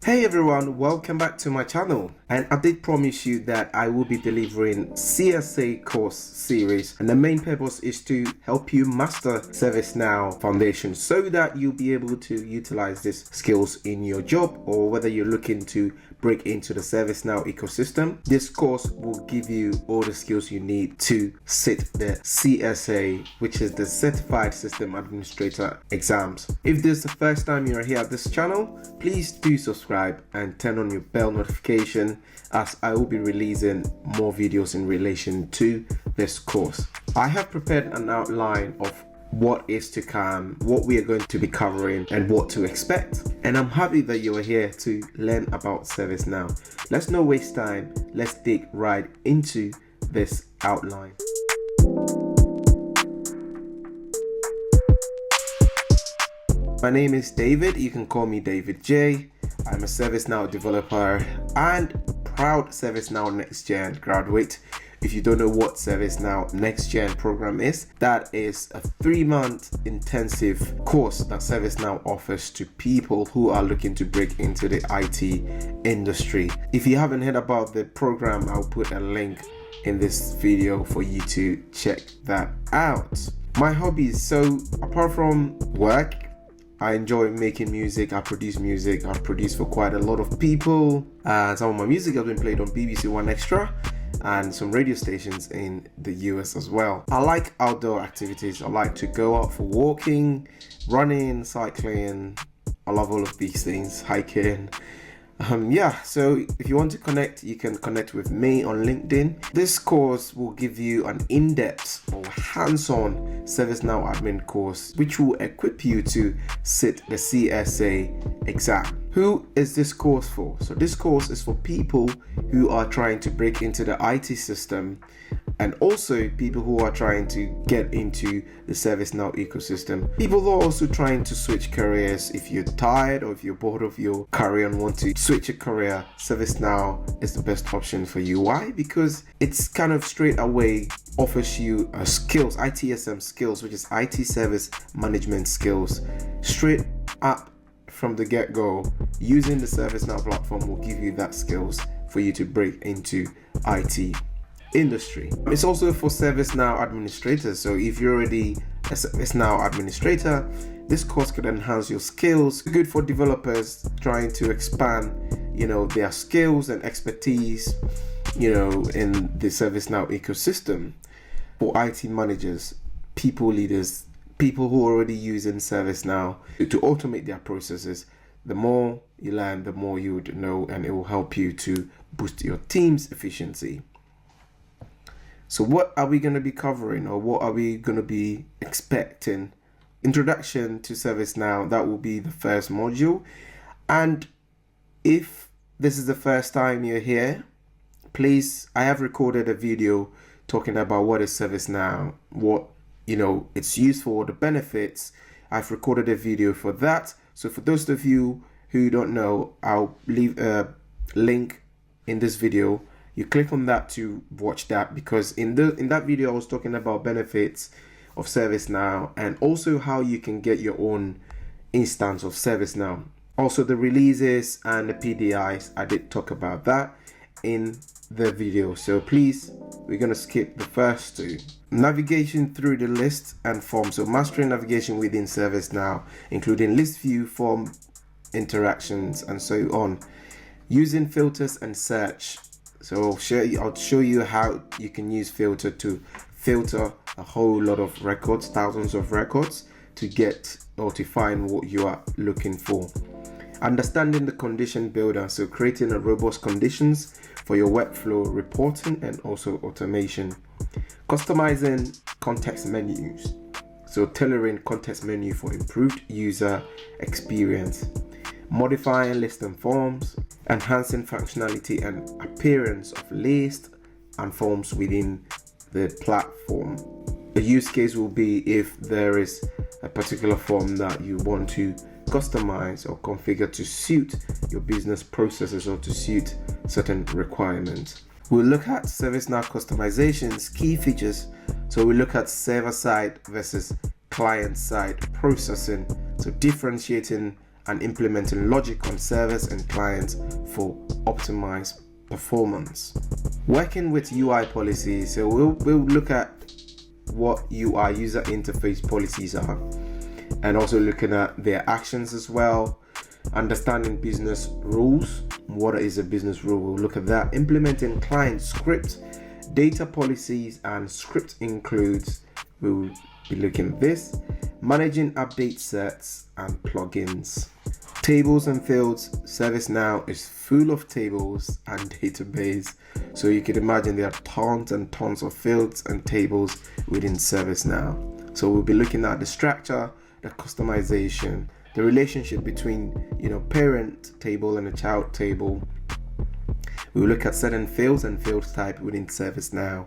Hey everyone, welcome back to my channel, and I did promise you that I will be delivering CSA course series, and the main purpose is to help you master ServiceNow foundation so that you'll be able to utilize these skills in your job, or whether you're looking to break into the ServiceNow ecosystem. This course will give you all the skills you need to sit the CSA, which is the Certified System Administrator exams. If this is the first time you're here at this channel, please do subscribe and turn on your bell notification, as I will be releasing more videos in relation to this course. I have prepared an outline of what is to come, what we are going to be covering, and what to expect. And I'm happy that you are here to learn about ServiceNow. Let's not waste time. Let's dig right into this outline. My name is David. You can call me David J. I'm a ServiceNow developer and proud ServiceNow Next Gen graduate. If you don't know what ServiceNow Next Gen program is, that is a 3-month intensive course that ServiceNow offers to people who are looking to break into the IT industry. If you haven't heard about the program, I'll put a link in this video for you to check that out. My hobbies, so apart from work, I enjoy making music. I produce music. I've produced for quite a lot of people. Some of my music has been played on BBC One Extra and some radio stations in the US as well. I like outdoor activities. I like to go out for walking, running, cycling. I love all of these things, hiking. So if you want to connect, you can connect with me on LinkedIn. This course will give you an in-depth or hands-on ServiceNow admin course, which will equip you to sit the CSA exam. Who is this course for? So this course is for people who are trying to break into the IT system, and also people who are trying to get into the ServiceNow ecosystem. People who are also trying to switch careers. If you're tired or if you're bored of your career and want to switch a career, ServiceNow is the best option for you. Why? Because it's kind of straight away offers you skills, ITSM skills, which is IT service management skills, straight up from the get-go. Using the ServiceNow platform will give you that skills for you to break into IT industry. It's also for ServiceNow administrators. So if you're already a ServiceNow administrator, this course could enhance your skills. Good for developers trying to expand, their skills and expertise, in the ServiceNow ecosystem. For IT managers, people leaders, people who are already using ServiceNow to automate their processes. The more you learn, the more you would know, and it will help you to boost your team's efficiency. So what are we going to be covering, or what are we going to be expecting? Introduction to ServiceNow, that will be the first module. And if this is the first time you're here, please, I have recorded a video talking about what is ServiceNow, what it's used for, the benefits. I've recorded a video for that. So for those of you who don't know, I'll leave a link in this video. You click on that to watch that, because in that video I was talking about benefits of ServiceNow and also how you can get your own instance of ServiceNow. Also the releases and the PDIs, I did talk about that in the video. So please, we're going to skip the first two. Navigation through the list and form. So mastering navigation within ServiceNow, including list view, form, interactions, and so on. Using filters and search. So I'll show you how you can use filter to filter a whole lot of records, thousands of records, to get or to find what you are looking for. Understanding the condition builder, so creating a robust conditions for your workflow reporting and also automation. Customizing context menus, so tailoring context menu for improved user experience. Modifying list and forms, enhancing functionality and appearance of lists and forms within the platform. A use case will be if there is a particular form that you want to customize or configure to suit your business processes or to suit certain requirements. We'll look at ServiceNow customizations, key features. So we look at server-side versus client-side processing. So differentiating and implementing logic on servers and clients for optimized performance. Working with UI policies, so we'll look at what UI, user interface policies are, and also looking at their actions as well. Understanding business rules. What is a business rule? We'll look at that. Implementing client script, data policies and script includes. We'll be looking at this. Managing update sets and plugins. Tables and fields. ServiceNow is full of tables and database. So you can imagine there are tons and tons of fields and tables within ServiceNow. So we'll be looking at the structure, the customization, the relationship between parent table and a child table. We'll look at certain fields and field type within ServiceNow,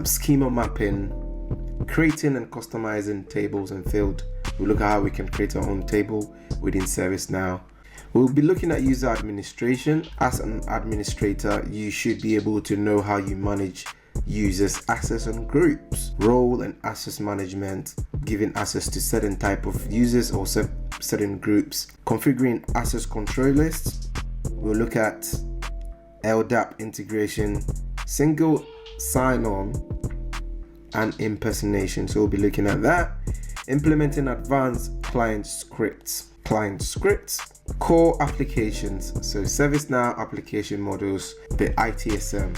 schema mapping, creating and customizing tables and field. We'll look at how we can create our own table within ServiceNow. We'll be looking at user administration. As an administrator, you should be able to know how you manage users, access and groups, role and access management, giving access to certain type of users or certain groups, configuring access control lists. We'll look at LDAP integration, single sign-on and impersonation. So we'll be looking at that. Implementing advanced client scripts, core applications. So ServiceNow application models, the ITSM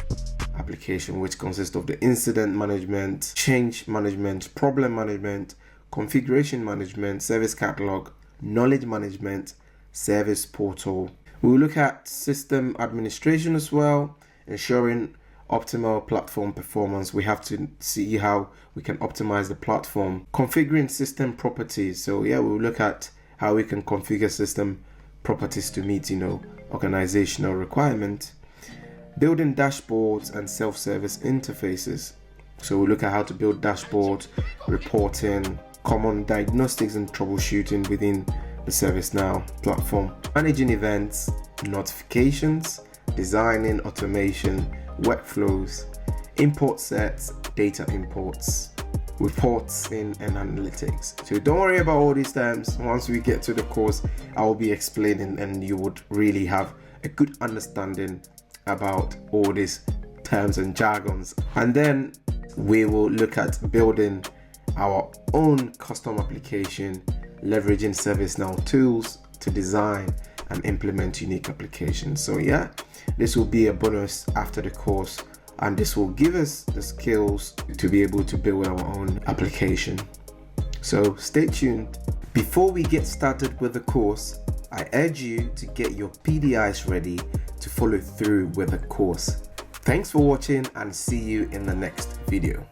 application, which consists of the incident management, change management, problem management, configuration management, service catalog, knowledge management, service portal. We'll look at system administration as well, ensuring optimal platform performance. We have to see how we can optimize the platform. Configuring system properties. So yeah, we'll look at how we can configure system properties to meet organizational requirement. Building dashboards and self-service interfaces. So we'll look at how to build dashboards, reporting, common diagnostics and troubleshooting within the ServiceNow platform. Managing events, notifications, designing automation, workflows, import sets, data imports, reporting and analytics. So don't worry about all these terms. Once we get to the course, I will be explaining and you would really have a good understanding about all these terms and jargons. And then we will look at building our own custom application, leveraging ServiceNow tools to design and implement unique applications. So yeah, this will be a bonus after the course, and this will give us the skills to be able to build our own application. So stay tuned. Before we get started with the course, I urge you to get your PDIs ready to follow through with the course. Thanks for watching and see you in the next video.